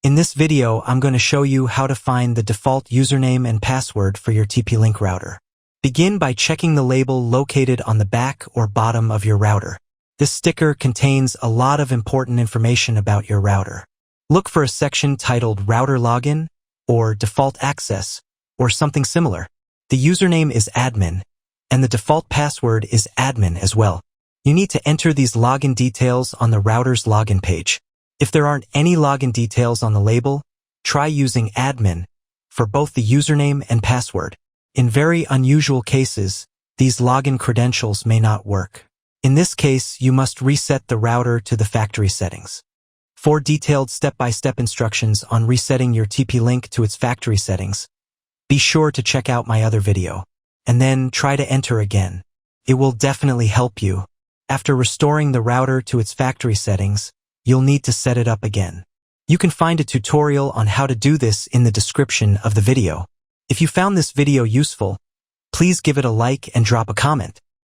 In this video, I'm going to show you how to find the default username and password for your TP-Link router. Begin by checking the label located on the back or bottom of your router. This sticker contains a lot of important information about your router. Look for a section titled Router Login or Default Access or something similar. The username is admin, and the default password is admin as well. You need to enter these login details on the router's login page. If there aren't any login details on the label, try using admin for both the username and password. In very unusual cases, these login credentials may not work. In this case, you must reset the router to the factory settings. For detailed step-by-step instructions on resetting your TP-Link to its factory settings, be sure to check out my other video, and then try to enter again. It will definitely help you. After restoring the router to its factory settings, you'll need to set it up again. You can find a tutorial on how to do this in the description of the video. If you found this video useful, please give it a like and drop a comment.